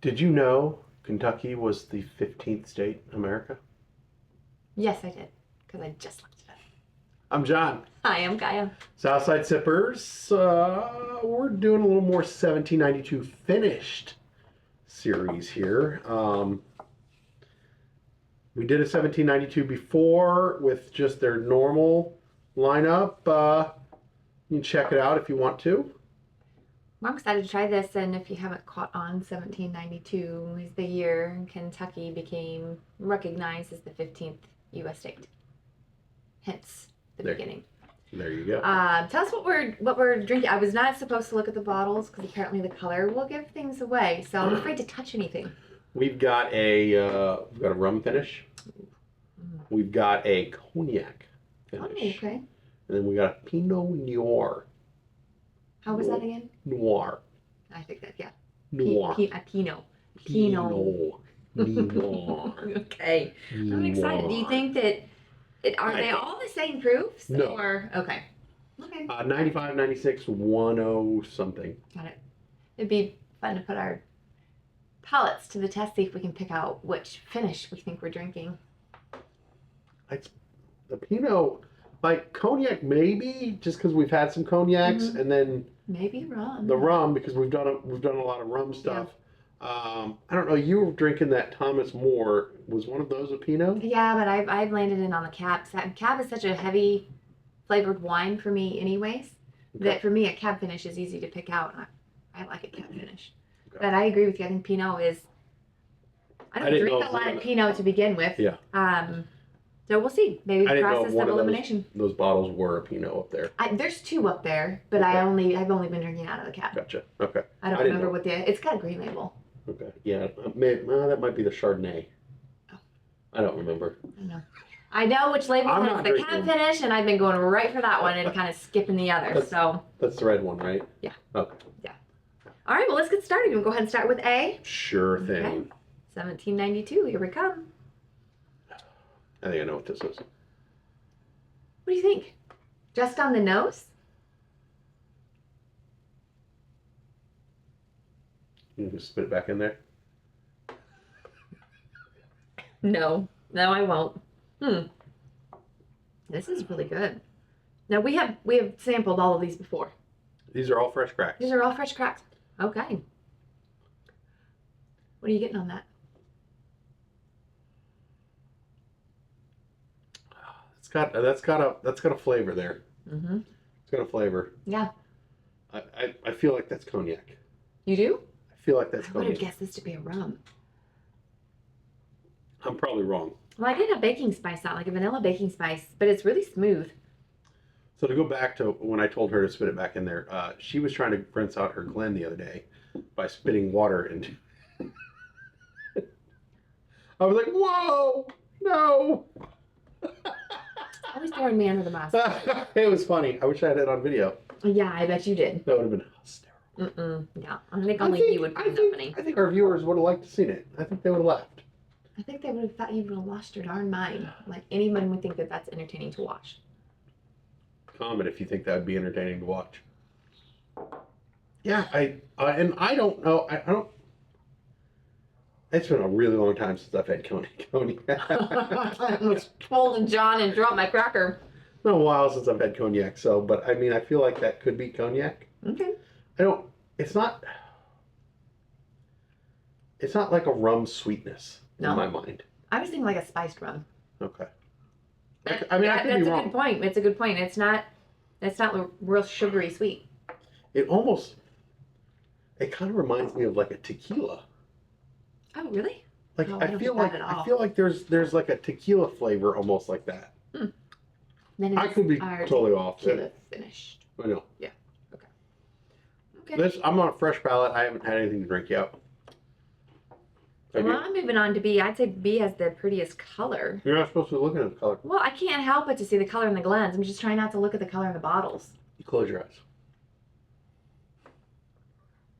Did you know Kentucky was the 15th state in America? Yes, I did, because I just looked it up. I'm John. Hi, I'm Gaia. Southside Sippers. We're doing a little more 1792 finished series here. We did a 1792 before with just their normal lineup. You can check it out if you want to. Well, I'm excited to try this, and if you haven't caught on, 1792 is the year Kentucky became recognized as the 15th U.S. state. Hence the beginning. There you go. Tell us what we're drinking. I was not supposed to look at the bottles because apparently the color will give things away, so I'm afraid to touch anything. We've got a rum finish. We've got a cognac finish. Oh, okay. And then we got a Pinot Noir. How was that again? Noir. I think that, yeah. Noir. Pinot. Noir. Okay. I'm excited. Do you think that, are they all the same proofs? No. Or, okay. Okay. 95, 96, 10 something. Got it. It'd be fun to put our palates to the test, see if we can pick out which finish we think we're drinking. It's the Pinot, like cognac maybe, just because we've had some cognacs, and then maybe rum. The rum, because we've done a lot of rum stuff. Yeah. I don't know. You were drinking that Thomas More. Was one of those a Pinot? Yeah, but I've landed in on the Cab. Cab is such a heavy flavored wine for me, anyways. Okay. That for me a Cab finish is easy to pick out. I like a Cab finish. Okay. But I agree with you. I think Pinot is. I don't drink a lot of Pinot to begin with. Yeah. So we'll see. Maybe the process of elimination. Those bottles were a Pinot up there. There's two up there, but okay. I've only been drinking out of the Cab. Gotcha. Okay. I don't remember what it's got a green label. Okay. Yeah. That might be the Chardonnay. Oh. I don't remember. I know which label has the Cab finish, and I've been going right for that one and kind of skipping the others. That's the red one, right? Yeah. Okay. Yeah. All right. Well, let's get started. We'll go ahead and start with A. Sure thing. Okay. 1792. Here we come. I think I know what this is. What do you think? Just on the nose? You can just spit it back in there? No, I won't. This is really good. Now we have sampled all of these before. These are all fresh cracks. These are all fresh cracks. Okay. What are you getting on that? That's got a flavor there. Mm-hmm. It's got a flavor. Yeah. I feel like that's cognac. You do? I feel like that's cognac. cognac. I would have guessed this to be a rum. I'm probably wrong. Well, I get a baking spice out, like a vanilla baking spice, but it's really smooth. So to go back to when I told her to spit it back in there, she was trying to rinse out her Glen the other day by spitting water into. I was like, "Whoa, no!" Always throwing me under the bus. It was funny. I wish I had it on video. Yeah, I bet you did. That would have been hysterical. Yeah, I think only you would find that funny. I think our viewers would have liked to seen it. I think they would have laughed. I think they would have thought you would have lost your darn mind. Like anyone would think that that's entertaining to watch. Comment if you think that would be entertaining to watch. Yeah, I don't know. I don't. It's been a really long time since I've had cognac. I was holding John and dropped my cracker. It's been a while since I've had cognac, but I mean, I feel like that could be cognac. Okay. It's not like a rum sweetness in my mind. I was thinking like a spiced rum. Okay. That's a good point. It's a good point. It's not real sugary sweet. It kind of reminds me of like a tequila. Oh, really? Like I feel like there's like a tequila flavor almost like that. Then I could be totally off. Tequila finished. I know. Yeah. Okay. I'm on a fresh palate. I haven't had anything to drink yet. Well, I'm moving on to B. I'd say B has the prettiest color. You're not supposed to be looking at the color. Well, I can't help but to see the color in the Glens. I'm just trying not to look at the color in the bottles. You close your eyes.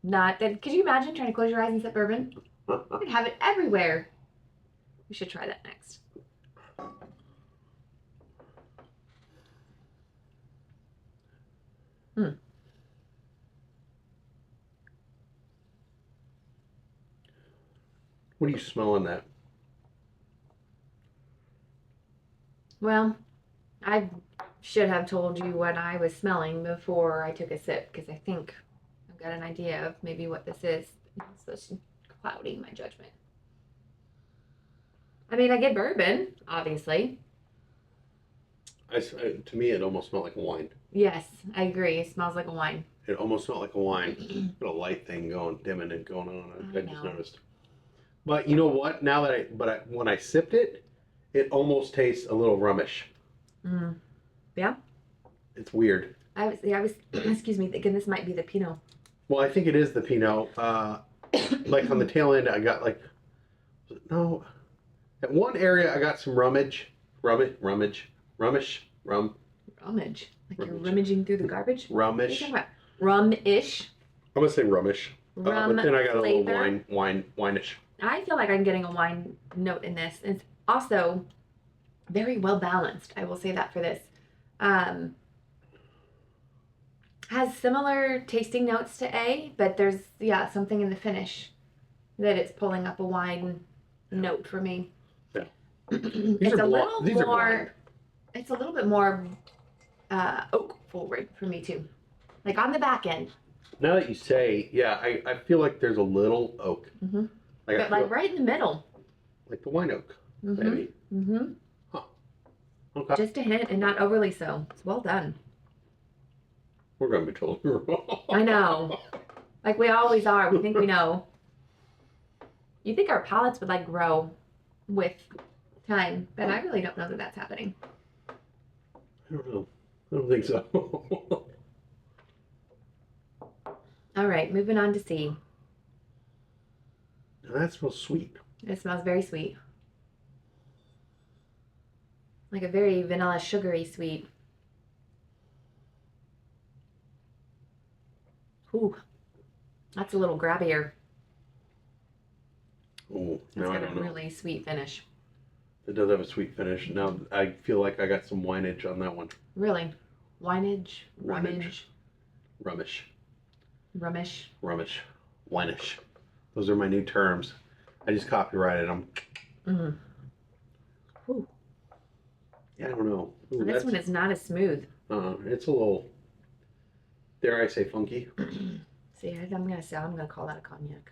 Not that. Could you imagine trying to close your eyes and sip bourbon? You'd have it everywhere. We should try that next. What are you smelling that? Well, I should have told you what I was smelling before I took a sip because I think I've got an idea of maybe what this is. It's just clouding my judgment. I mean, I get bourbon, obviously. To me, it almost smelled like a wine. Yes, I agree. It smells like a wine. It almost smelled like a wine. Got a light thing going, dimming and going on. I just know. noticed. But you know what? Now that when I sipped it, it almost tastes a little rummish. Mm. Yeah. It's weird. I was, excuse me, thinking this might be the Pinot. Well, I think it is the Pinot. Like on the tail end, I got like, no. At one area, I got some rummage. Rummage. Rum. Rummage. Like you're Rummage. rummaging through the garbage? What are you Rummish. talking about? Rum-ish? I'm gonna say rummish. Rum But then I got flavor. a little wine-ish. I feel like I'm getting a wine note in this. It's also very well balanced. I will say that for this. Has similar tasting notes to A, but there's something in the finish that it's pulling up a wine note for me. Yeah. It's a little These are more. blind. It's a little bit more oak forward for me too, like on the back end. Now that you say, yeah, I feel like there's a little oak. Mm-hmm. Like, But like right in the middle. like the wine oak, Mm-hmm. maybe. Mm-hmm. Huh. Okay. Just a hint and not overly so. It's well done. We're gonna be totally wrong. I know. Like we always are. We think we know. You think our palates would like grow with time, but I really don't know that that's happening. I don't know. I don't think so. All right, moving on to C. Now that smells sweet. It smells very sweet. Like a very vanilla, sugary sweet. Ooh, that's a little grabbier. Oh, It's now I got a don't know. really sweet finish. It does have a sweet finish. Now I feel like I got some wineage on that one. Really. Wineage, Wineage. rummage, Rummish. rummish. Winish. Those are my new terms. I just copyrighted them. Mm-hmm. Ooh. Yeah, I don't know. Ooh, Well, this one is not as smooth. It's a little, dare I say, funky. See, I'm gonna call that a cognac.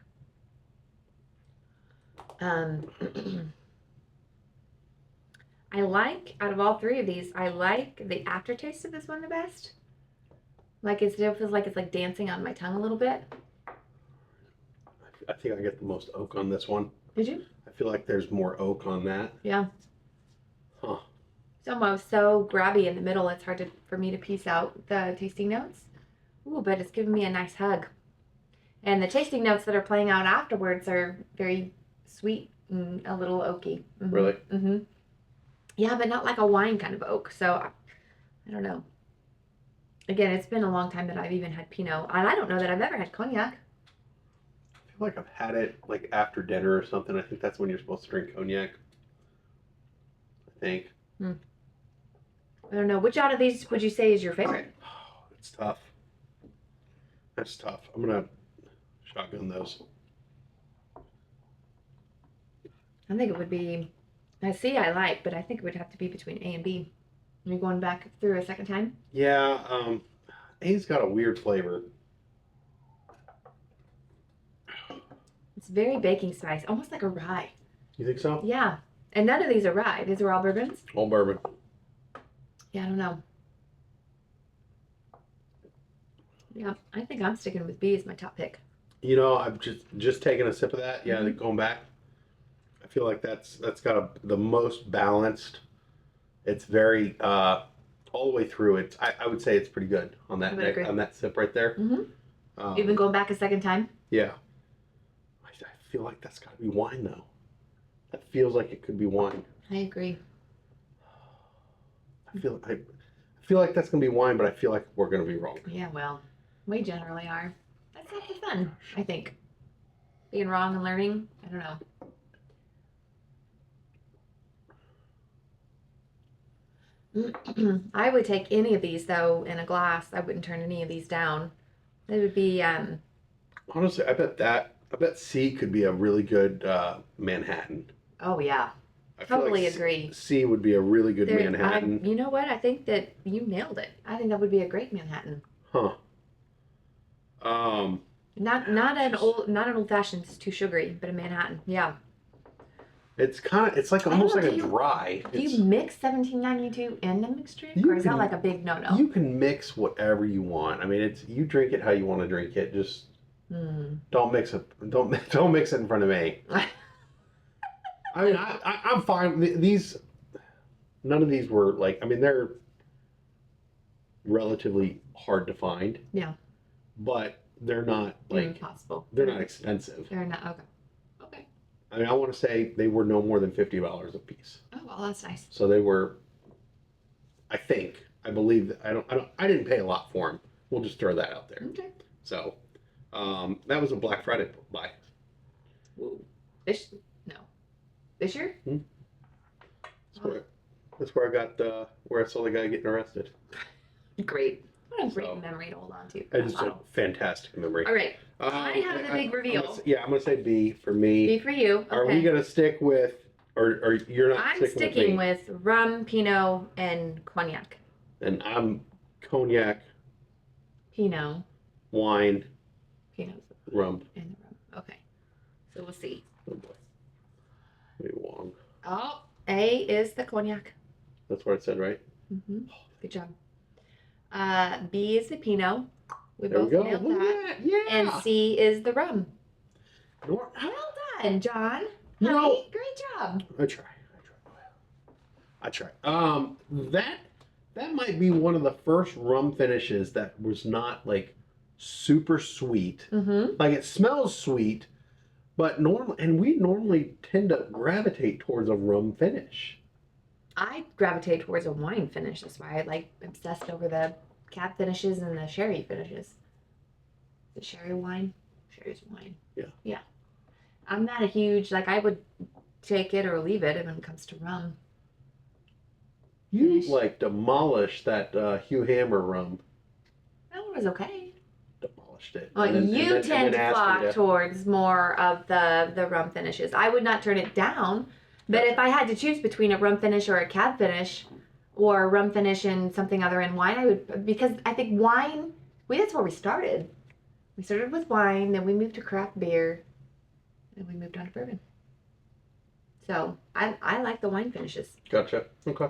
I like, out of all three of these, I like the aftertaste of this one the best. Like it still feels like it's like dancing on my tongue a little bit. I think I get the most oak on this one. Did you? I feel like there's more oak on that. Yeah. Huh. It's almost so grabby in the middle, it's hard for me to piece out the tasting notes. Ooh, but it's giving me a nice hug. And the tasting notes that are playing out afterwards are very sweet and a little oaky. Mm-hmm. Really? Mm-hmm. Yeah, but not like a wine kind of oak. So, I don't know. Again, it's been a long time that I've even had Pinot. And I don't know that I've ever had cognac. I feel like I've had it like after dinner or something. I think that's when you're supposed to drink cognac. I think. I don't know. Which out of these would you say is your favorite? Oh, it's tough. That's tough. I'm gonna shotgun those. I think it would be, I see I like, but I think it would have to be between A and B. Are you going back through a second time? Yeah, A's got a weird flavor. It's very baking spice, almost like a rye. You think so? Yeah. And none of these are rye. These are all bourbons. All bourbon. Yeah, I don't know. Yeah, I think I'm sticking with B as my top pick. You know, I've just taken a sip of that. Yeah, Mhm. going back. I feel like that's got the most balanced. It's very all the way through. I would say it's pretty good on that I would agree. on that sip right there. Mm-hmm. Even going back a second time? Yeah. I feel like that's got to be wine though. That feels like it could be wine. I agree. I feel like that's gonna be wine, but I feel like we're gonna be wrong. Yeah, well, we generally are. That's half the fun, I think. Being wrong and learning, I don't know. I would take any of these though in a glass. I wouldn't turn any of these down. They would be Honestly, I bet that I bet C could be a really good Manhattan. Oh yeah, I feel totally like agree. C would be a really good Manhattan. You know what? I think that you nailed it. I think that would be a great Manhattan. Huh. Um, Not not an old fashioned. It's too sugary, but a Manhattan. Yeah. it's like I don't almost know, like do a you- dry. Do you mix 1792 in the mixed drink, You or is that can- like a big no-no? You can mix whatever you want. I mean, it's you drink it how you want to drink it. Just don't mix it. Don't mix it in front of me. I mean, I'm fine. These none of these were like. I mean, they're relatively hard to find. Yeah. But they're not like Impossible. they're not expensive. They're not okay. Okay. I mean, I want to say they were no more than $50 a piece. Oh well, that's nice. So they were. I believe that I didn't pay a lot for them. We'll just throw that out there. Okay. So, that was a Black Friday buy. Whoa. This year? That's where I got where I saw the guy getting arrested. Great. What a great memory to hold on to. It's a fantastic memory. All right. I have the big reveal. I'm gonna say B for me. B for you. Okay. Are we gonna stick with, or you're not? I'm sticking with rum, Pinot, and cognac. And I'm cognac, Pinot, wine, Pinot, rum. and the rum. Okay. So we'll see. Oh boy. Maybe Wong. Oh, A is the cognac. That's what it said, right? Mm-hmm. Good job. B is the Pinot. We There both we go. nailed Look that. at that. Yeah. And C is the rum. Nor- Well done, John. No. Honey, great job. I try. That might be one of the first rum finishes that was not like super sweet. Mm-hmm. Like it smells sweet, but we normally tend to gravitate towards a rum finish. I gravitate towards a wine finish. That's why I obsessed over the cab finishes and the sherry finishes. The sherry wine. Sherry's wine. Yeah. Yeah. I'm not a huge, I would take it or leave it when it comes to rum. You Finish. demolished that Hugh Hammer rum. That one was okay. Demolished it. Well, you tend to asked me flock towards more of the rum finishes. I would not turn it down, but if I had to choose between a rum finish or a cab finish, or a rum finish and something other in wine, I would, because I think wine, that's where we started. We started with wine, then we moved to craft beer, and we moved on to bourbon. So I like the wine finishes. Gotcha. Okay.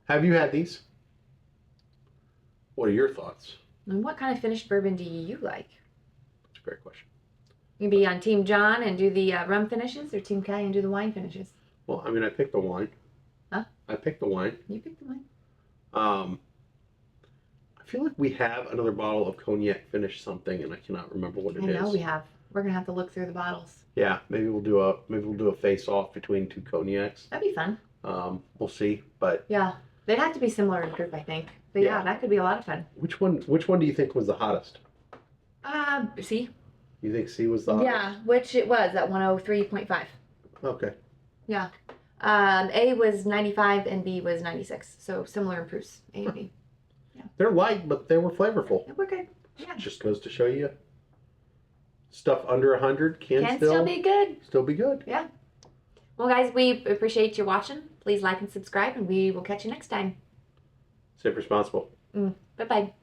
Have you had these? What are your thoughts? And what kind of finished bourbon do you like? That's a great question. You can be on Team John and do the rum finishes, or Team Kai and do the wine finishes. Well, I mean, I picked the wine. Huh? I picked the wine. You pick the wine. I feel like we have another bottle of cognac finish something, and I cannot remember what it is. I know we have. We're gonna have to look through the bottles. Yeah, maybe we'll do a face off between two cognacs. That'd be fun. We'll see, but Yeah, they'd have to be similar in group, I think. But yeah, that could be a lot of fun. which one do you think was the hottest? C. You think C was the hottest? Yeah, which it was at 103.5. Okay. Yeah. A was 95 and B was 96. So similar in proofs. A and B. They're light, but they were flavorful. Yeah, we're good. Yeah. Just goes to show you, stuff under 100 can still be good. Still be good. Yeah. Well, guys, we appreciate you watching. Please like and subscribe, and we will catch you next time. Stay responsible. Bye-bye.